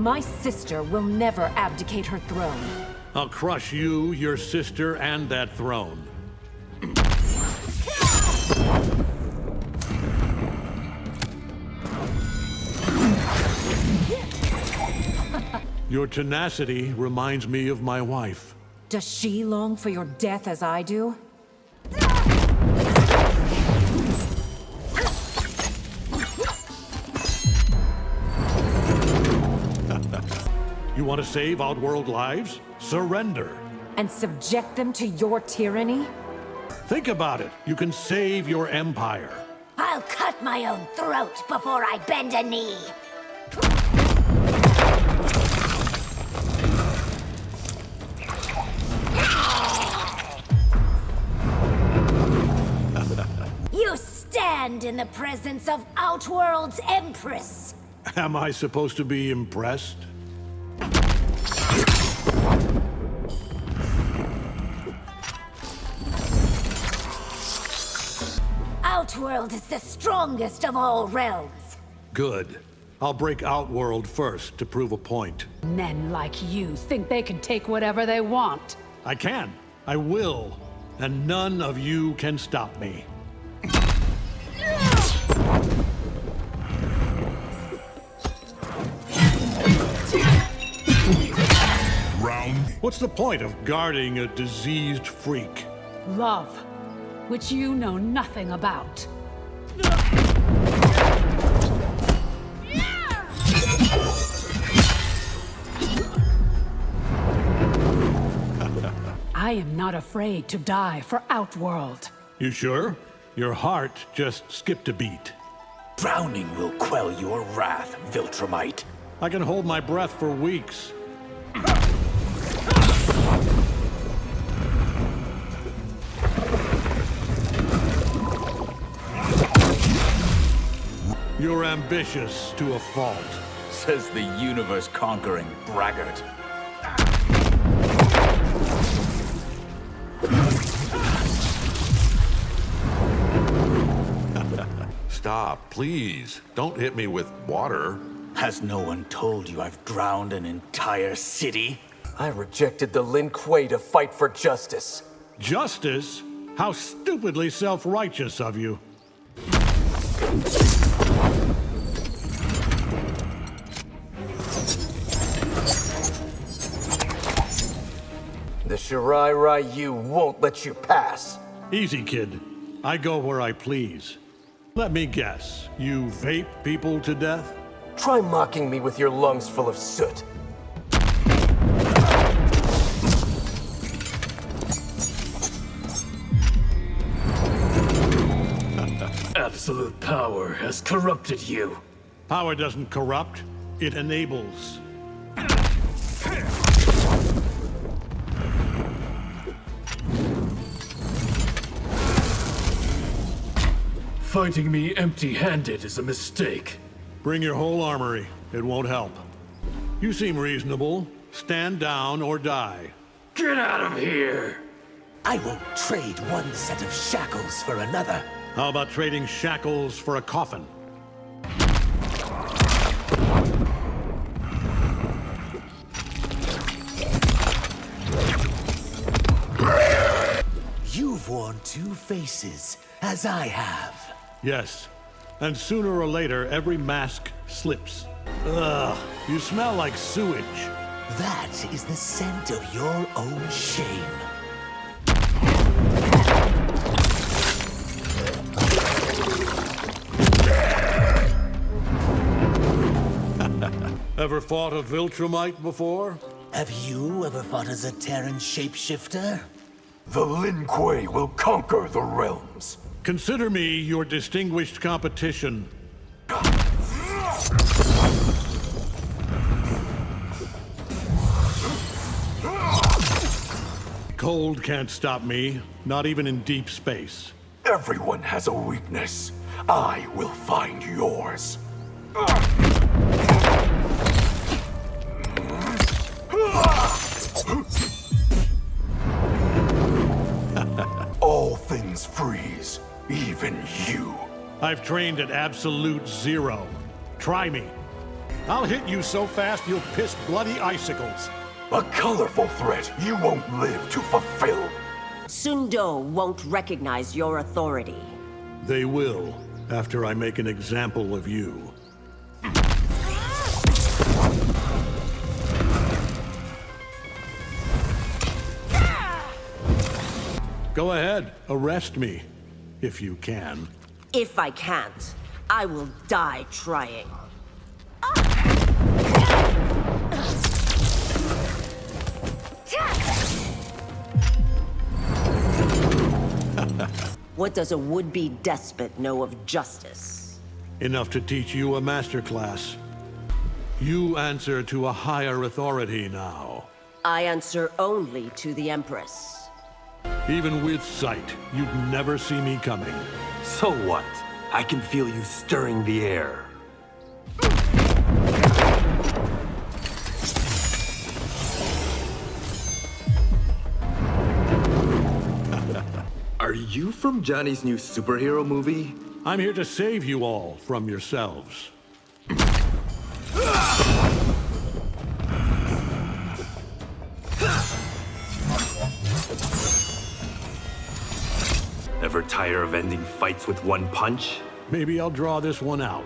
My sister will never abdicate her throne. I'll crush you, your sister, and that throne. Your tenacity reminds me of my wife. Does she long for your death as I do? You want to save Outworld lives? Surrender. And subject them to your tyranny? Think about it. You can save your empire. I'll cut my own throat before I bend a knee. You stand in the presence of Outworld's Empress. Am I supposed to be impressed? Outworld is the strongest of all realms. Good. I'll break Outworld first to prove a point. Men like you think they can take whatever they want. I can. I will. And none of you can stop me. What's the point of guarding a diseased freak? Love, which you know nothing about. I am not afraid to die for Outworld. You sure? Your heart just skipped a beat. Drowning will quell your wrath, Viltrumite. I can hold my breath for weeks. You're ambitious to a fault. Says the universe-conquering braggart. Stop, please. Don't hit me with water. Has no one told you I've drowned an entire city? I rejected the Lin Kuei to fight for justice. Justice? How stupidly self-righteous of you. The Shirai Ryu won't let you pass. Easy, kid. I go where I please. Let me guess. You vape people to death? Try mocking me with your lungs full of soot. Absolute power has corrupted you. Power doesn't corrupt. It enables. Fighting me empty-handed is a mistake. Bring your whole armory. It won't help. You seem reasonable. Stand down or die. Get out of here! I won't trade one set of shackles for another. How about trading shackles for a coffin? You've worn two faces, as I have. Yes. And sooner or later, every mask slips. Ugh, you smell like sewage. That is the scent of your own shame. Ever fought a Viltrumite before? Have you ever fought as a Terran shapeshifter? The Lin Kuei will conquer the realms. Consider me your distinguished competition. Cold can't stop me, not even in deep space. Everyone has a weakness. I will find yours. All things freeze, even you. I've trained at absolute zero. Try me. I'll hit you so fast you'll piss bloody icicles. A colorful threat you won't live to fulfill. Sundo won't recognize your authority. They will, after I make an example of you. Go ahead, arrest me, if you can. If I can't, I will die trying. What does a would-be despot know of justice? Enough to teach you a masterclass. You answer to a higher authority now. I answer only to the Empress. Even with sight, you'd never see me coming. So what? I can feel you stirring the air. Are you from Johnny's new superhero movie? I'm here to save you all from yourselves. Ever tire of ending fights with one punch? Maybe I'll draw this one out.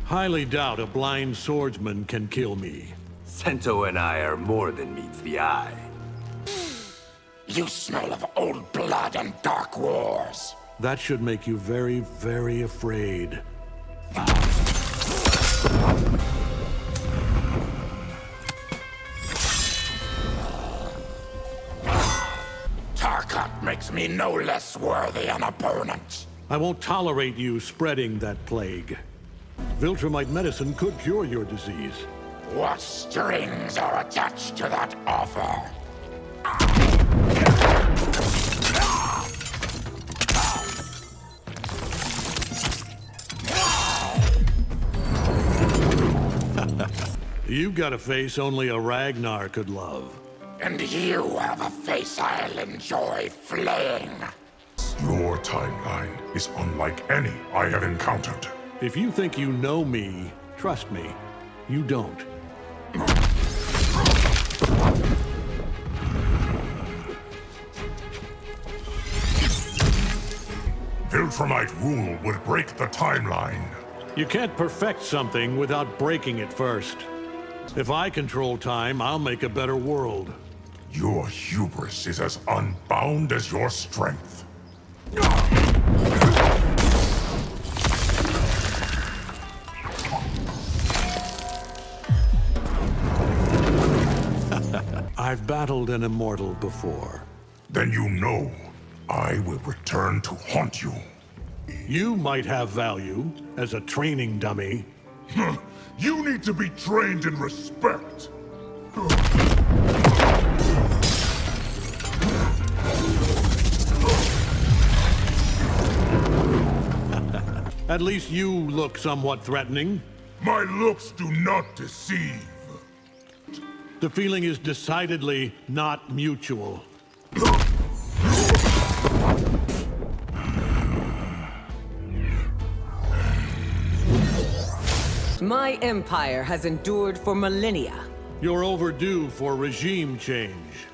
Highly doubt a blind swordsman can kill me. Sento and I are more than meets the eye. You smell of old blood and dark wars. That should make you very, very afraid. Tarkat makes me no less worthy an opponent. I won't tolerate you spreading that plague. Viltrumite medicine could cure your disease. What strings are attached to that offer? You've got a face only a Ragnar could love. And you have a face I'll enjoy flaying. Your timeline is unlike any I have encountered. If you think you know me, trust me, you don't. Viltrumite rule would break the timeline. You can't perfect something without breaking it first. If I control time, I'll make a better world. Your hubris is as unbound as your strength. I've battled an immortal before. Then you know I will return to haunt you. You might have value as a training dummy. You need to be trained in respect. At least you look somewhat threatening. My looks do not deceive. The feeling is decidedly not mutual. My empire has endured for millennia. You're overdue for regime change.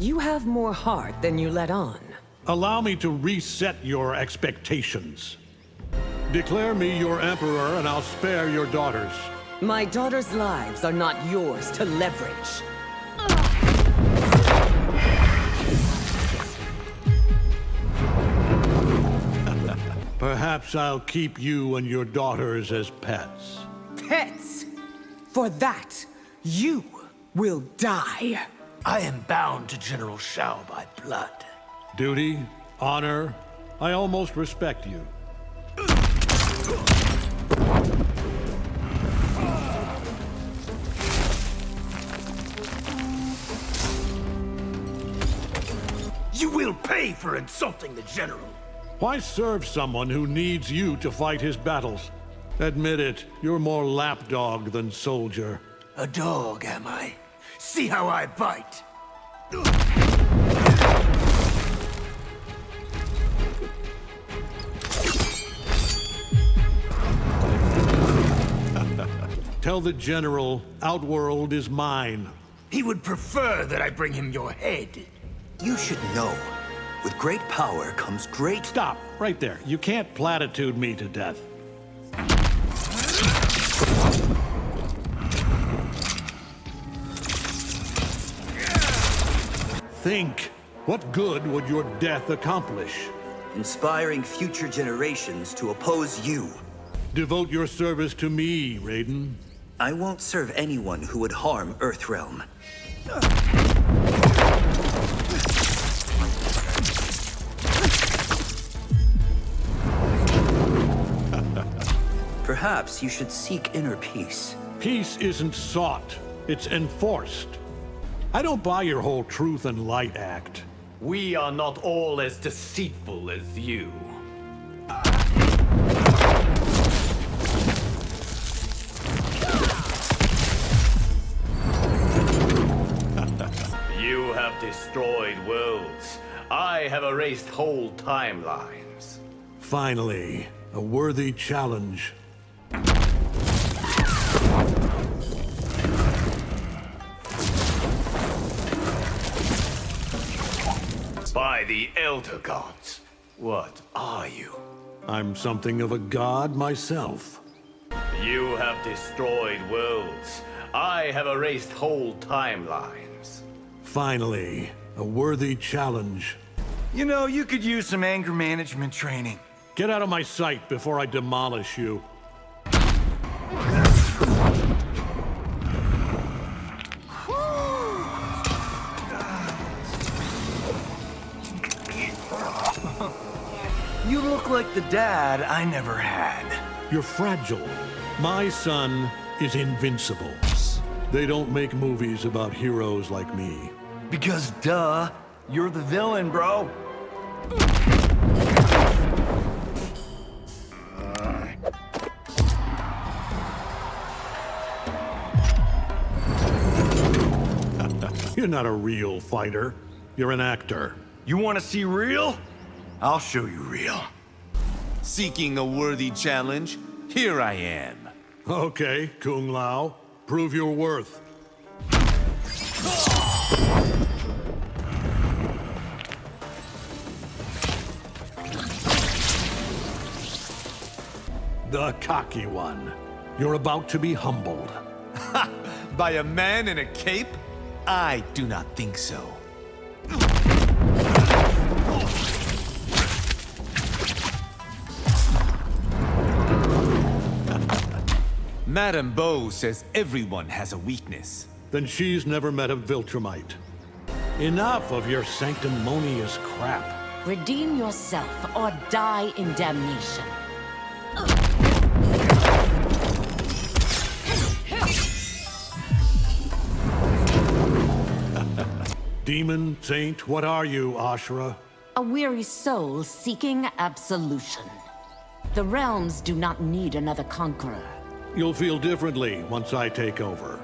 You have more heart than you let on. Allow me to reset your expectations. Declare me your emperor and I'll spare your daughters. My daughters' lives are not yours to leverage. Perhaps I'll keep you and your daughters as pets. Pets! For that, you will die. I am bound to General Shao by blood. Duty, honor, I almost respect you. You will pay for insulting the General. Why serve someone who needs you to fight his battles? Admit it, you're more lapdog than soldier. A dog, am I? See how I bite! Tell the General, Outworld is mine. He would prefer that I bring him your head. You should know. With great power comes great... Stop, right there. You can't platitude me to death. Think. What good would your death accomplish? Inspiring future generations to oppose you. Devote your service to me, Raiden. I won't serve anyone who would harm Earthrealm. Perhaps you should seek inner peace. Peace isn't sought, it's enforced. I don't buy your whole truth and light act. We are not all as deceitful as you. You have destroyed worlds. I have erased whole timelines. Finally, a worthy challenge. By the Elder Gods, what are you? I'm something of a god myself. You have destroyed worlds. I have erased whole timelines. Finally, a worthy challenge. You know, you could use some anger management training. Get out of my sight before I demolish you. You look like the dad I never had. You're fragile. My son is invincible. They don't make movies about heroes like me. Because, duh, you're the villain, bro. You're not a real fighter. You're an actor. You want to see real? I'll show you real. Seeking a worthy challenge? Here I am. Okay, Kung Lao. Prove your worth. The cocky one. You're about to be humbled. By a man in a cape? I do not think so. Madame Beau says everyone has a weakness. Then she's never met a Viltrumite. Enough of your sanctimonious crap. Redeem yourself or die in damnation. Demon, saint, what are you, Ashura? A weary soul seeking absolution. The realms do not need another conqueror. You'll feel differently once I take over.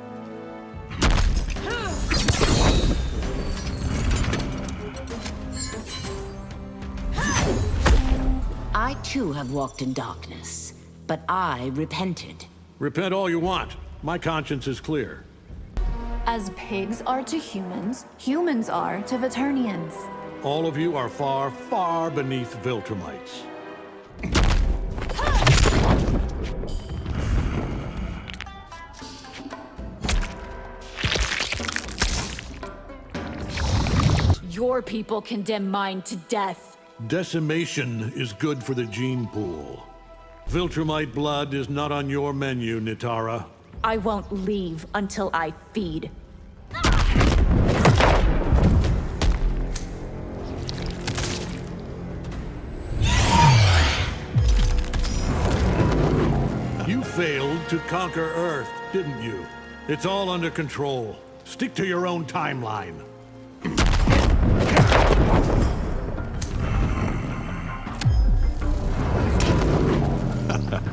I too have walked in darkness, but I repented. Repent all you want. My conscience is clear. As pigs are to humans, humans are to Veternians. All of you are far, far beneath Viltrumites. Your people condemn mine to death. Decimation is good for the gene pool. Viltrumite blood is not on your menu, Nitara. I won't leave until I feed. You failed to conquer Earth, didn't you? It's all under control. Stick to your own timeline.